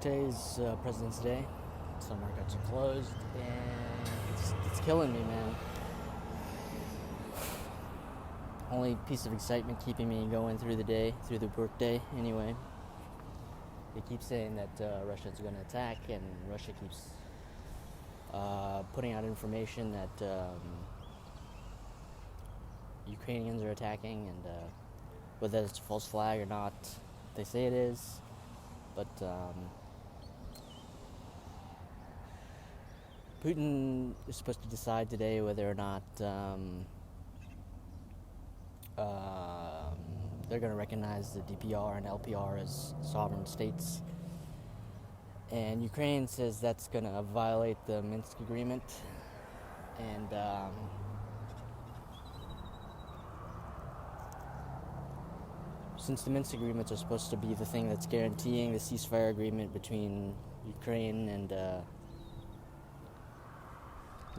Today's President's Day, so markets are closed, and it's killing me, man. Only piece of excitement keeping me going through the day, through the workday. Anyway, they keep saying that Russia's going to attack, and Russia keeps putting out information that Ukrainians are attacking, and whether it's a false flag or not, they say it is, but. Putin is supposed to decide today whether or not they're going to recognize the DPR and LPR as sovereign states. And Ukraine says that's going to violate the Minsk agreement. And since the Minsk agreements are supposed to be the thing that's guaranteeing the ceasefire agreement between Ukraine and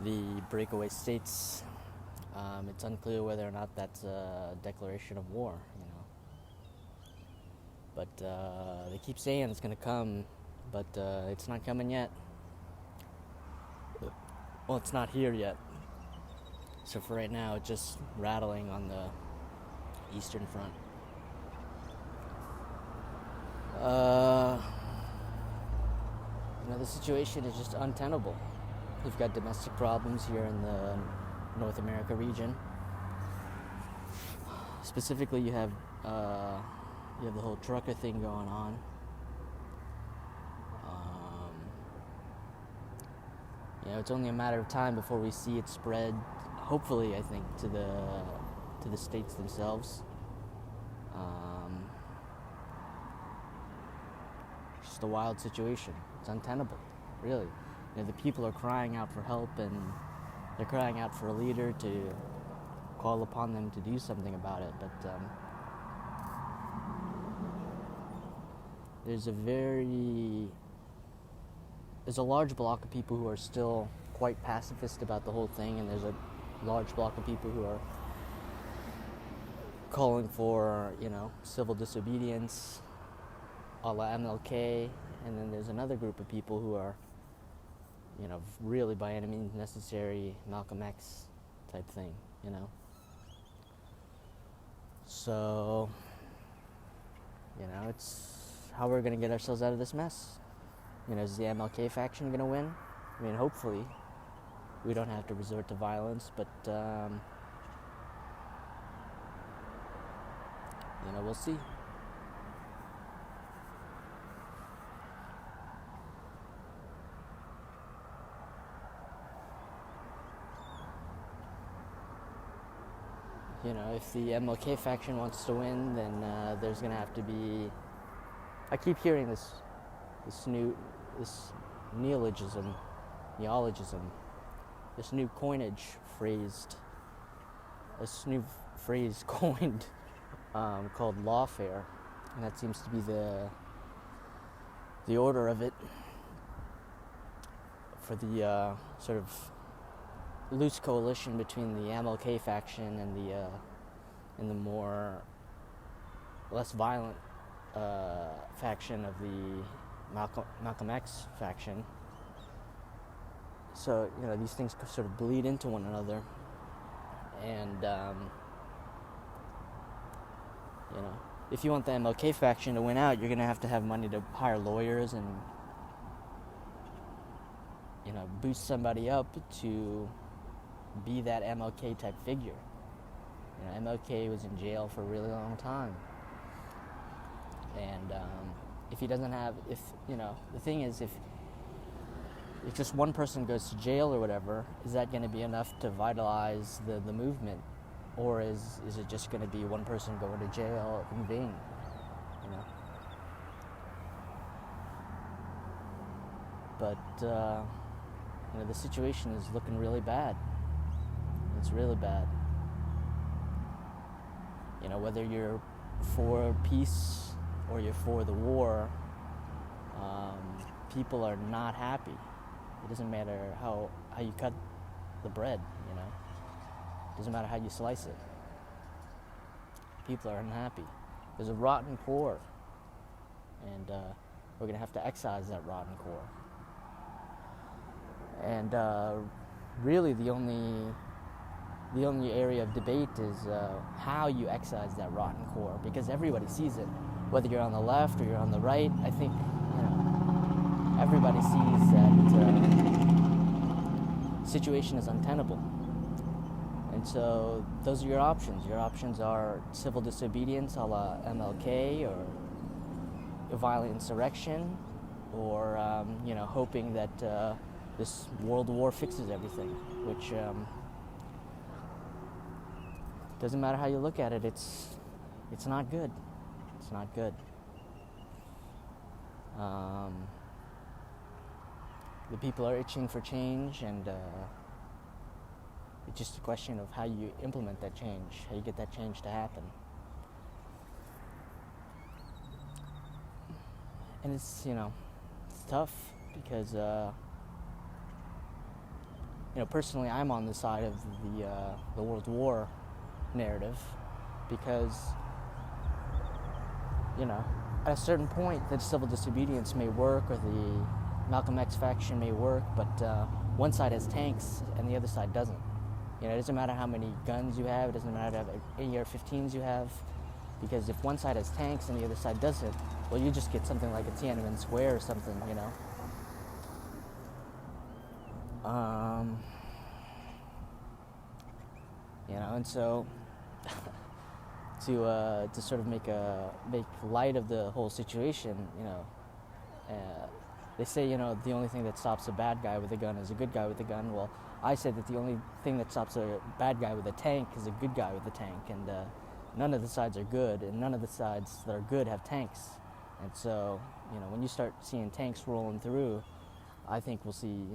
the breakaway states, it's unclear whether or not that's a declaration of war, But they keep saying it's going to come, but it's not coming yet. Well, it's not here yet. So for right now, it's just rattling on the Eastern Front. The situation is just untenable. We've got domestic problems here in the North America region. Specifically, you have the whole trucker thing going on. It's only a matter of time before we see it spread. Hopefully, I think to the states themselves. Just a wild situation. It's untenable, really. The people are crying out for help, and they're crying out for a leader to call upon them to do something about it. But there's a large block of people who are still quite pacifist about the whole thing, and there's a large block of people who are calling for, civil disobedience, a la MLK, and then there's another group of people who are really by any means necessary, Malcolm X type thing, So, it's how we're going to get ourselves out of this mess. Is the MLK faction going to win? Hopefully we don't have to resort to violence, but, we'll see. If the MLK faction wants to win, then there's going to have to be... I keep hearing this neologism, this new coinage this new phrase coined called lawfare, and that seems to be the order of it for the sort of loose coalition between the MLK faction and the less violent faction of the Malcolm X faction. So these things sort of bleed into one another, and if you want the MLK faction to win out, you're going to have money to hire lawyers and boost somebody up to be that MLK type figure. MLK was in jail for a really long time, and if the thing is, if just one person goes to jail or whatever, is that going to be enough to vitalize the movement, or is it just going to be one person going to jail in vain? But the situation is looking really bad. It's really bad. Whether you're for peace or you're for the war, people are not happy. It doesn't matter how you cut the bread, It doesn't matter how you slice it. People are unhappy. There's a rotten core. And we're going to have to excise that rotten core. And really the only area of debate is how you excise that rotten core, because everybody sees it, whether you're on the left or you're on the right. I think everybody sees that situation is untenable. And so those are your options. Your options are civil disobedience a la MLK, or a violent insurrection, or hoping that this world war fixes everything, which doesn't matter how you look at it. It's not good. It's not good. The people are itching for change, and it's just a question of how you implement that change, how you get that change to happen. And it's tough because personally I'm on the side of the World War narrative, because at a certain point the civil disobedience may work, or the Malcolm X faction may work, but one side has tanks and the other side doesn't. It doesn't matter how many guns you have, it doesn't matter how many AR-15s you have, because if one side has tanks and the other side doesn't, well, you just get something like a Tiananmen Square or something, and so to sort of make light of the whole situation, they say the only thing that stops a bad guy with a gun is a good guy with a gun. Well, I said that the only thing that stops a bad guy with a tank is a good guy with a tank, and none of the sides are good, and none of the sides that are good have tanks. And so, when you start seeing tanks rolling through, I think we'll see,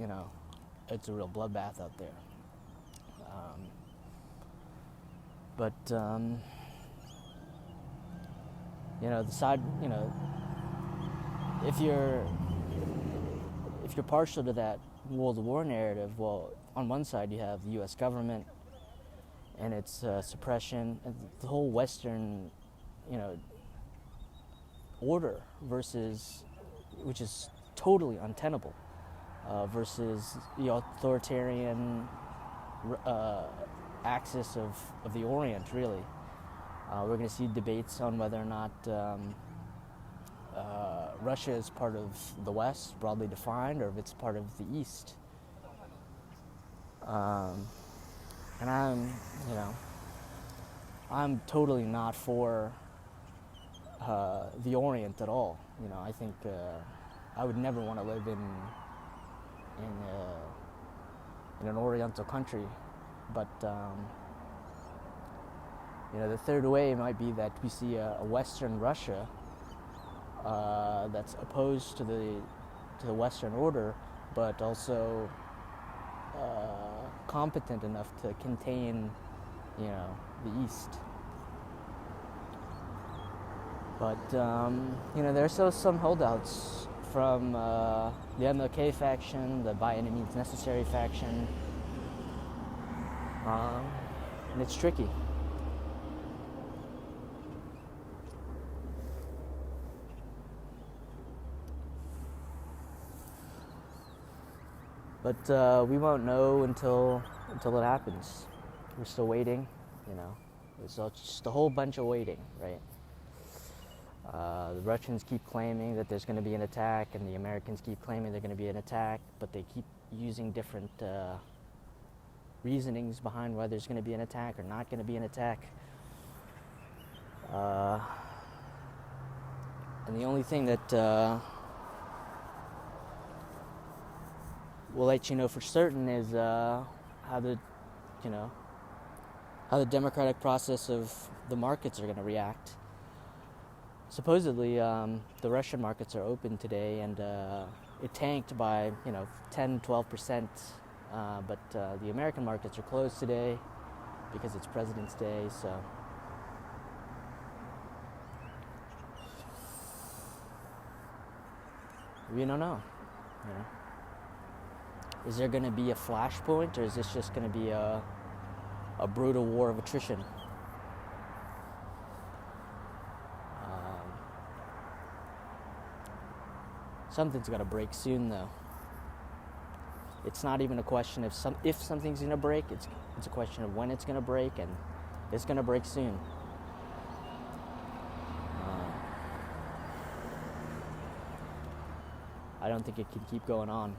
it's a real bloodbath out there. The side, if you're partial to that World War narrative, well, on one side you have the U.S. government and its suppression, and the whole Western, order versus, which is totally untenable, versus the authoritarian axis of the Orient, really. We're going to see debates on whether or not Russia is part of the West, broadly defined, or if it's part of the East. And I'm totally not for the Orient at all. I think I would never want to live in an Oriental country, but the third way might be that we see a Western Russia that's opposed to the Western order, but also competent enough to contain, the East. But there are still some holdouts from the MLK faction, the by any means necessary faction, and it's tricky. But we won't know until it happens. We're still waiting, It's just a whole bunch of waiting, right? The Russians keep claiming that there's going to be an attack, and the Americans keep claiming there's going to be an attack, but they keep using different reasonings behind whether there's going to be an attack or not going to be an attack. And the only thing that we'll let you know for certain is how the democratic process of the markets are going to react. Supposedly, the Russian markets are open today, and it tanked by 10-12%. But the American markets are closed today because it's President's Day. So we don't know. Is there going to be a flashpoint, or is this just going to be a brutal war of attrition? Something's got to break soon, though. It's not even a question of if something's going to break. It's a question of when it's going to break, and it's going to break soon. I don't think it can keep going on.